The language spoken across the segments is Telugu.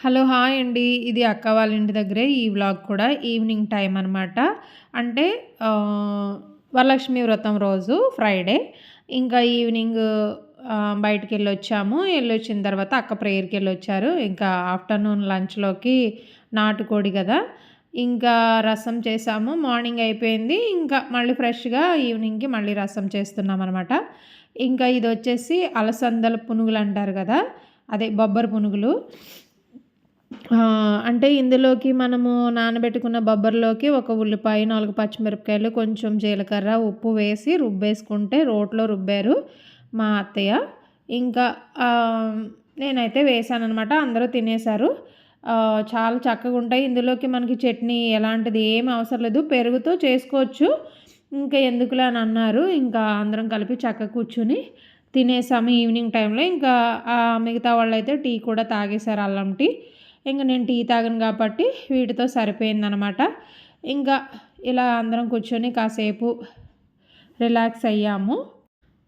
హలో! హాయ్ అండి. ఇది అక్క వాళ్ళ ఇంటి దగ్గరే ఈ వ్లాగ్ కూడా ఈవినింగ్ టైమ్ అనమాట. అంటే వరలక్ష్మి వ్రతం రోజు ఫ్రైడే. ఇంకా ఈవినింగ్ బయటికెళ్ళొచ్చాము. ఎళ్ళొచ్చిన తర్వాత అక్క ప్రేయర్‌కెళ్ళొచ్చారు. ఇంకా ఆఫ్టర్‌నూన్ లంచ్‌లోకి నాటుకోడి గదా! ఇంకా రసం చేసాము. మార్నింగ్ అయిపోయింది. ఇంకా మళ్ళీ ఫ్రెష్‌గా ఈవినింగ్‌కి మళ్ళీ రసం చేస్తున్నామనమాట. ఇంకా ఇదొచ్చేసి అలసందల పునుగులంటారు గదా! అదే బొబ్బర పునుగులు. అంటే ఇందులోకి మనము నానబెట్టుకున్న బొబ్బర్లోకి ఒక ఉల్లిపాయ, 4 పచ్చిమిరపకాయలు, కొంచెం జీలకర్ర, ఉప్పు వేసి రుబ్బేసుకుంటే రోట్లో రుబ్బారు మా అత్తయ్య. ఇంకా నేనైతే వేశాననమాట. అందరూ తినేశారు. చాలా చక్కగుంటాయి. ఇందులోకి మనకి చట్నీ ఎలాంటిది ఏమి అవసరం లేదు. పెరుగుతో చేసుకోవచ్చు. ఇంకా ఎందుకులే అని అన్నారు. ఇంకా అందరం కలిపి చక్కగా కూర్చొని తినేసాము ఈవినింగ్ టైంలో. ఇంకా మిగతా వాళ్ళైతే టీ కూడా తాగేశారు, అల్లం టీ. ఇంక నేను టీ తాగను కాబట్టి వీటితో సరిపోయిందనమాట. ఇంకా ఇలా అందరం కూర్చొని కాసేపు రిలాక్స్ అయ్యాము.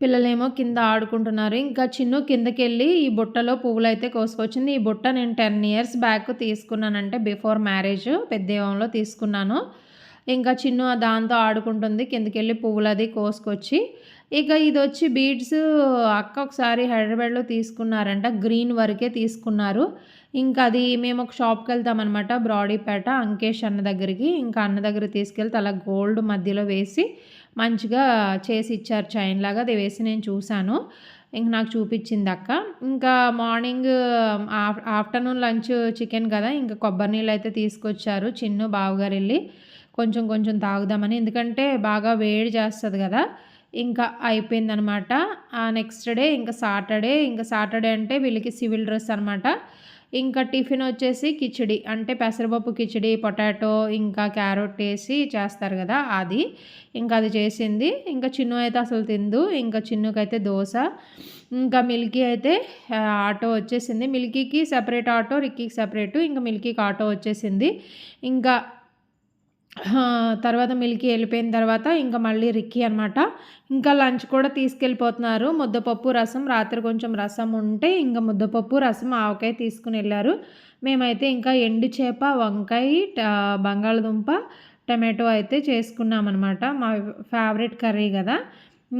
పిల్లలేమో కింద ఆడుకుంటున్నారు. ఇంకా చిన్ను కిందకెళ్ళి ఈ బుట్టలో పువ్వులైతే కోసుకొచ్చింది. ఈ బుట్ట నేను 10 ఇయర్స్ బ్యాక్ తీసుకున్నానంటే బిఫోర్ మ్యారేజ్ పెద్దేవంలో తీసుకున్నాను. ఇంకా చిన్ను దాంతో ఆడుకుంటుంది కిందకెళ్ళి పువ్వులది కోసుకొచ్చి. ఇక ఇదొచ్చి బీడ్స్ అక్క ఒకసారి హైదరాబాద్‌లో తీసుకున్నారంట. గ్రీన్ వరకే తీసుకున్నారు. ఇంకా అది మేము ఒక షాప్‌కెళ్తామనమాట బ్రాడీపేట అంకేష్ అన్న దగ్గరికి. ఇంకా అన్న దగ్గరికి తీసుకెళ్తే అలా గోల్డ్ మధ్యలో వేసి మంచిగా చేసి ఇచ్చారు చైన్‌లాగా. అది వేసి నేను చూసాను. ఇంక నాకు చూపిచ్చింది అక్క. ఇంకా మార్నింగ్ ఆఫ్టర్‌నూన్ లంచ్ చికెన్ కదా! ఇంకా కొబ్బరి నీళ్ళైతే తీసుకొచ్చారు చిన్ను, బావగారెళ్ళి. కొంచెం కొంచెం తాగుదామని. ఎందుకంటే బాగా వేడి చేస్తది కదా! ఇంకా అయిపోయిందనమాట. నెక్స్ట్ డే ఇంకా సాటర్డే అంటే వీళ్ళకి సివిల్ డ్రెస్ అనమాట. ఇంకా టిఫిన్ వచ్చేసి కిచిడి. అంటే పెసరపప్పు కిచిడి, పొటాటో ఇంకా క్యారట్ ఏసి చేస్తారు గదా! అది. ఇంకా అది చేసింది. ఇంకా చిన్ను అయితే అసలు తినదు. ఇంకా చిన్నుకైతే దోస. ఇంకా మిల్కీ అయితే ఆటో వచ్చేసింది. మిల్కీకి సెపరేట్ ఆటో, రిక్కీకి సెపరేటు. ఇంకా మిల్కీకి ఆటో వచ్చేసింది. ఇంకా తర్వాత మిల్కీ ఎళ్ళిపోయిన తర్వాత ఇంక మళ్ళీ రిక్కీ అనమాట. ఇంకా లంచ్ కూడా తీసుకెళ్ళిపోతున్నారు. ముద్దపప్పు, రసం. రాత్రి కొంచెం రసం ఉంటే ఇంక ముద్దపప్పు, రసం, ఆవకాయ తీసుకొనెళ్లారు. మేమైతే ఇంకా ఎండు చేప, వంకాయ, బంగాళదుంప, టమాటో అయితే చేసుకున్నామనమాట. మా ఫేవరెట్ కర్రీ గదా!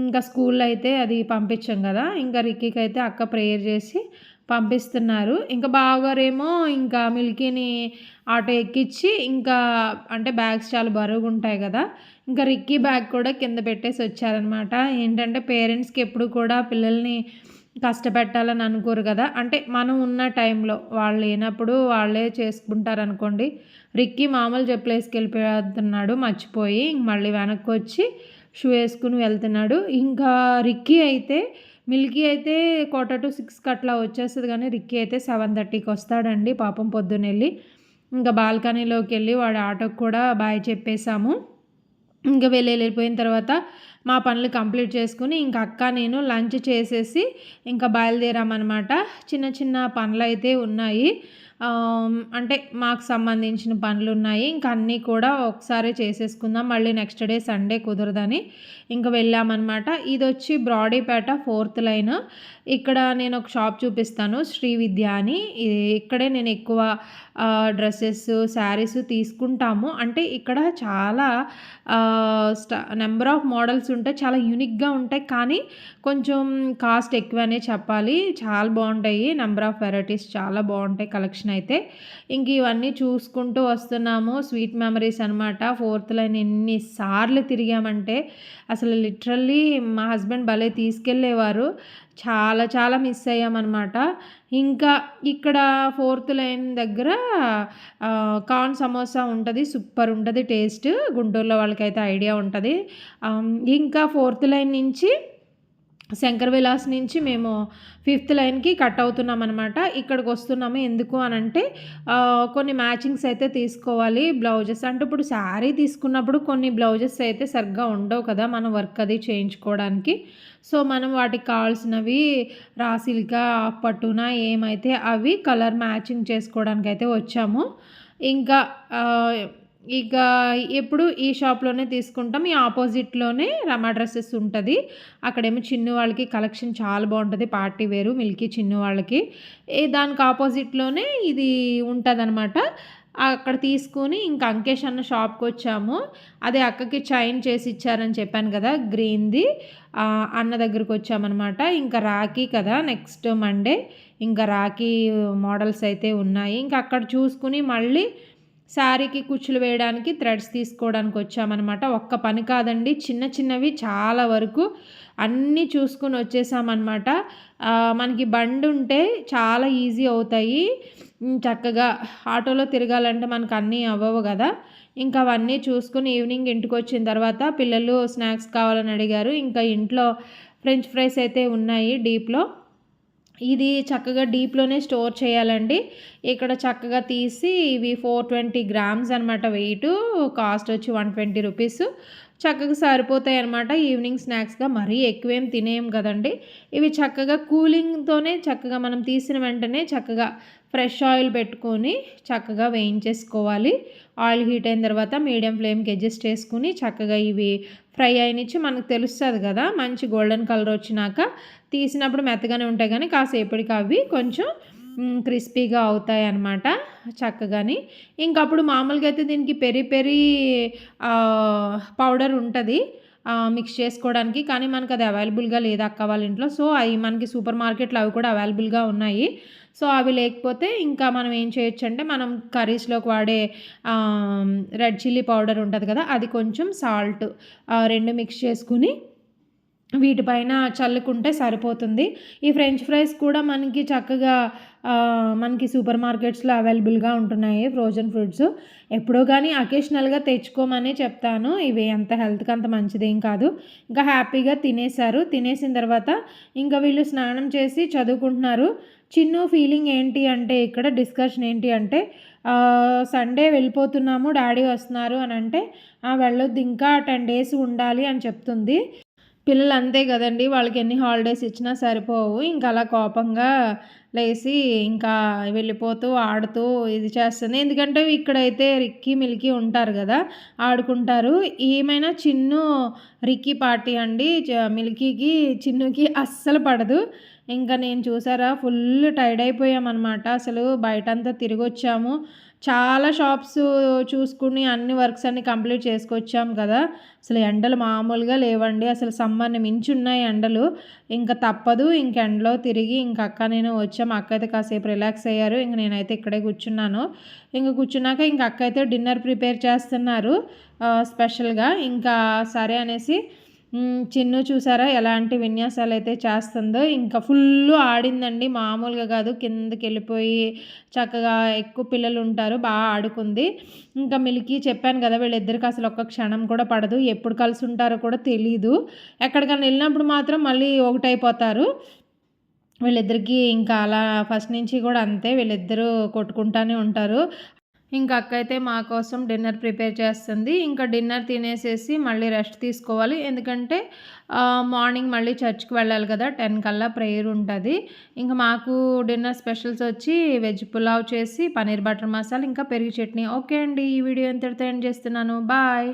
ఇంకా స్కూల్‌లో అయితే అది పంపించం గదా! ఇంకా రిక్కీకైతే అక్క ప్రేయర్ చేసి పంపిస్తున్నారు. ఇంకా బావగారేమో ఇంకా మిల్కీని ఆటో ఎక్కిచ్చి ఇంకా అంటే బ్యాగ్స్ చాలా బరువుగుంటాయి గదా! ఇంకా రిక్కీ బ్యాగ్ కూడా కింద పెట్టేసి వచ్చారనమాట. ఏంటంటే పేరెంట్స్‌కి ఎప్పుడు కూడా పిల్లల్ని కష్టపెట్టాలని అనుకోరు గదా! అంటే మనం ఉన్న టైంలో వాళ్ళు లేనప్పుడు వాళ్ళే చేసుకుంటారనుకోండి. రిక్కీ మామూలు చెప్పులేసుకెళ్ళిపోతున్నాడు మర్చిపోయి. మళ్ళీ వెనక్కొచ్చి షూ ఏసుకొని వెళ్తున్నాడు. ఇంకా రిక్కీ అయితే మిల్కీ అయితే 5:45కి అట్లా వచ్చేస్తది గానీ, రిక్కీ అయితే 7:30కి వస్తాడండి పాపం పొద్దునెళ్ళి. ఇంకా బాల్కనీలోకెళ్ళి వాడి ఆటోకి కూడా బాయ్ చెప్పేసాము. ఇంక వెళ్ళిపోయిన తర్వాత మా పనులు కంప్లీట్ చేసుకొని ఇంక అక్క, నేను లంచ్ చేసేసి ఇంకా బయలుదేరామనమాట. చిన్న చిన్న పనులైతే ఉన్నాయి. అంటే మాకు సంబంధించిన పనులున్నాయి. ఇంక అన్నీ కూడా ఒకసారే చేసేసుకుందాం. మళ్ళీ నెక్స్ట్ డే సండే కుదరదని ఇంక వెళ్ళామనమాట. ఇదొచ్చి బ్రాడీపేట 4th లైన్. ఇక్కడ నేను ఒక షాప్ చూపిస్తాను, శ్రీ విద్య అని. ఇక్కడే నేను ఎక్కువ డ్రెసెస్, శారీస్ తీసుకుంటాము. అంటే ఇక్కడ చాలా నెంబర్ ఆఫ్ మోడల్స్ ఉంటాయి. చాలా యూనిక్‌గా ఉంటాయి. కానీ కొంచెం కాస్ట్ ఎక్కువనే చెప్పాలి. చాలా బావుంటాయి. నెంబర్ ఆఫ్ వెరైటీస్ చాలా బావుంటాయి కలెక్షన్ అయితే. ఇంక ఇవన్నీ చూసుకుంటూ వస్తున్నాము. స్వీట్ మెమరీస్ అనమాట. 4th లైన్ ఎన్ని సార్లు తిరిగామంటే అసలు లిటరల్లీ మా హస్బెండ్ భలే తీసుకెళ్ళేవారు. చాలా చాలా మిస్ అయ్యామనమాట. ఇంకా ఇక్కడ 4th లైన్ దగ్గర కార్న్ సమోసా ఉంటది. సూపర్ ఉంటది టేస్ట్. గుంటూరులో వాళ్ళకైతే ఐడియా ఉంటది. ఇంకా 4th లైన్ నుంచి శంకర్ విలాస్ నుంచి మేము 5th లైన్‌కి కట్ అవుతున్నామనమాట. ఇక్కడికొస్తున్నాము. ఎందుకు అనంటే కొన్ని మ్యాచింగ్స్ అయితే తీసుకోవాలి బ్లౌజెస్. అంటే ఇప్పుడు శారీ తీసుకున్నప్పుడు కొన్ని బ్లౌజెస్ అయితే సరిగ్గా ఉండవు కదా! మనం వర్క్ అది చేయించుకోవడానికి. సో, మనం వాటికి కావాల్సినవి రా సిల్కా, హాఫ్ పట్టునా ఏమైతే అవి కలర్ మ్యాచింగ్ చేసుకోవడానికైతే వచ్చాము. ఇంకా ఇక ఎప్పుడు ఈ షాప్‌లోనే తీసుకుంటాం. ఈ ఆపోజిట్‌లోనే రమా డ్రెసెస్ ఉంటది. అక్కడేమో చిన్ను వాళ్ళకి కలెక్షన్ చాలా బావుంటది. పార్టీ వేరు, మిల్కీ చిన్ను వాళ్ళకి. దానికి ఆపోజిట్‌లోనే ఇది ఉంటదనమాట. అక్కడ తీసుకొని ఇంక అంకేష్ అన్న షాప్‌కొచ్చాము. అదే అక్కకి చైన్ చేసి ఇచ్చారని చెప్పాను కదా! గ్రీన్‌ది. అన్న దగ్గరకొచ్చామనమాట. ఇంకా రాఖీ కదా! Next Monday. ఇంకా రాఖీ మోడల్స్ అయితే ఉన్నాయి. ఇంక అక్కడ చూసుకొని మళ్ళీ శారీకి కుచ్చులు వేయడానికి థ్రెడ్స్ తీసుకోవడానికి వచ్చామనమాట. ఒక్క పని కాదండి, చిన్న చిన్నవి చాలా వరకు అన్నీ చూసుకొని వచ్చేసామనమాట. మనకి బండుంటే చాలా ఈజీ అవుతాయి. చక్కగా ఆటోలో తిరగాలంటే మనకు అన్నీ అవ్వవు గదా! ఇంకా అవన్నీ చూసుకొని ఈవినింగ్ ఇంటికొచ్చిన తర్వాత పిల్లలు స్నాక్స్ కావాలని అడిగారు. ఇంకా ఇంట్లో ఫ్రెంచ్ ఫ్రైస్ అయితే ఉన్నాయి డీప్‌లో. ఇది చక్కగా డీప్‌లోనే స్టోర్ చేయాలండి. ఇక్కడ చక్కగా తీసి ఇవి 420 గ్రామ్స్ అనమాట వెయిటు. కాస్ట్ వచ్చి 120 రూపీస్. చక్కగా సరిపోతాయన్నమాట ఈవినింగ్ స్నాక్స్‌గా. మరీ ఎక్కువేం తినేయం గదండీ! ఇవి చక్కగా కూలింగ్‌తోనే చక్కగా మనం తీసిన వెంటనే చక్కగా ఫ్రెష్ ఆయిల్ పెట్టుకొని చక్కగా వేయించేసుకోవాలి. ఆయిల్ హీట్ అయిన తర్వాత మీడియం ఫ్లేమ్‌కి అడ్జస్ట్ చేసుకొని చక్కగా ఇవి ఫ్రై అయినిచ్చి మనకు తెలుస్తది గదా! మంచి గోల్డెన్ కలర్ వచ్చినాక తీసినప్పుడు మెత్తగానే ఉంటాయి గానీ కాసేపటికి అవి కొంచెం క్రిస్పీగా అవుతాయన్నమాట చక్కగాని. ఇంకప్పుడు మామూలుగా అయితే దీనికి పెరి పెరి పౌడర్ ఉంటది. మిక్స్ చేసుకోవడానికి. కానీ మనకది అవైలబుల్‌గా లేదు అక్క వాళ్ళ ఇంట్లో. సో, అయి మనకి సూపర్ మార్కెట్‌లో అవి కూడా అవైలబుల్‌గా ఉన్నాయి. సో, అవి లేకపోతే ఇంకా మనం ఏం చేయొచ్చంటే మనం కర్రీస్‌లోకి వాడే రెడ్ చిల్లీ పౌడర్ ఉంటది కదా! అది కొంచెం సాల్ట్ 2 మిక్స్ చేసుకొని వీటిపైన చల్లుకుంటే సరిపోతుంది. ఈ ఫ్రెంచ్ ఫ్రైస్ కూడా మనకి చక్కగా మనకి సూపర్ మార్కెట్స్‌లో అవైలబుల్‌గా ఉంటున్నాయి ఫ్రోజన్ ఫుడ్స్. ఎప్పుడో గానీ అకేషనల్‌గా తెచ్చుకోమనే చెప్తాను. ఇవి అంత హెల్త్‌కి అంత మంచిదేం కాదు. ఇంకా హ్యాపీగా తినేసారు. తినేసిన తర్వాత ఇంకా వీళ్ళు స్నానం చేసి చదువుకుంటున్నారు. చిన్ను ఫీలింగ్ ఏంటి అంటే ఇక్కడ డిస్కషన్ ఏంటి అంటే సండే వెళ్ళిపోతున్నాము డాడీ వస్తున్నారు అనంటే, వెళ్ళొద్దు ఇంకా 10 డేస్ ఉండాలి అని చెప్తుంది. పిల్లలు అంతే గదండీ! వాళ్ళకి ఎన్ని హాలిడేస్ ఇచ్చినా సరిపోవు. ఇంక అలా కోపంగా లేసి ఇంకా వెళ్ళిపోతూ, ఆడుతూ ఇది చేస్తుంది. ఎందుకంటే ఇక్కడైతే రిక్కీ, మిల్కీ ఉంటారు గదా! ఆడుకుంటారు. ఏమైనా చిన్ను రిక్కీ పార్టీ అండి. మిల్కీకి, చిన్నుకి అస్సలు పడదు. ఇంకా నేను చూసారా ఫుల్ టైర్డ్ అయిపోయామనమాట. అసలు బయటంతా తిరిగొచ్చాము. చాలా షాప్స్ చూసుకుని అన్ని వర్క్స్ అన్నీ కంప్లీట్ చేసుకొచ్చాం కదా! అసలు ఎండలు మామూలుగా లేవండి. అసలు సమ్మర్‌ని మించున్నాయి ఎండలు. ఇంక తప్పదు. ఇంక ఎండలో తిరిగి ఇంక అక్క నేను వచ్చాము. అక్క అయితే కాసేపు రిలాక్స్ అయ్యారు. ఇంక నేనైతే ఇక్కడే కూర్చున్నాను. ఇంక కూర్చున్నాక ఇంక అక్క అయితే డిన్నర్ ప్రిపేర్ చేస్తున్నారు స్పెషల్‌గా. ఇంకా సరే అనేసి చిన్ను చూసారా ఎలాంటి విన్యాసాలైతే చేస్తుందో. ఇంకా ఫుల్లు ఆడిందండి. మామూలుగా కాదు. కిందకెళ్ళిపోయి చక్కగా ఎక్కువ పిల్లలుంటారు. ఆడుకుంది. ఇంకా మిల్కీ చెప్పాను కదా! వీళ్ళిద్దరికి అసలు ఒక్క క్షణం కూడా పడదు. ఎప్పుడు కలిసుంటారో కూడా తెలీదు. ఎక్కడికన్నా ఎళ్ళినప్పుడు మాత్రం మళ్ళీ ఒకటైపోతారు. వీళ్ళిద్దరికీ ఇంకా అలా ఫస్ట్ నుంచి కూడా అంతే. వీళ్ళిద్దరూ కొట్టుకుంటానే ఉంటారు. ఇంకా అక్క అయితే మా కోసం డిన్నర్ ప్రిపేర్ చేస్తుంది. ఇంకా డిన్నర్ తినేసేసి మళ్ళీ రెస్ట్ తీసుకోవాలి. ఎందుకంటే మార్నింగ్ మళ్ళీ చర్చ్‌కి వెళ్ళాలి కదా! 10 కల్లా ప్రేయర్ ఉంటది. ఇంక మాకు డిన్నర్ స్పెషల్స్ వచ్చి వెజ్ పులావ్ చేసి, పన్నీర్ బటర్ మసాలా, ఇంకా పెరుగు చట్నీ. ఓకే అండి. ఈ వీడియో ఇంతటితో ఎండ్ చేస్తున్నాను. బాయ్.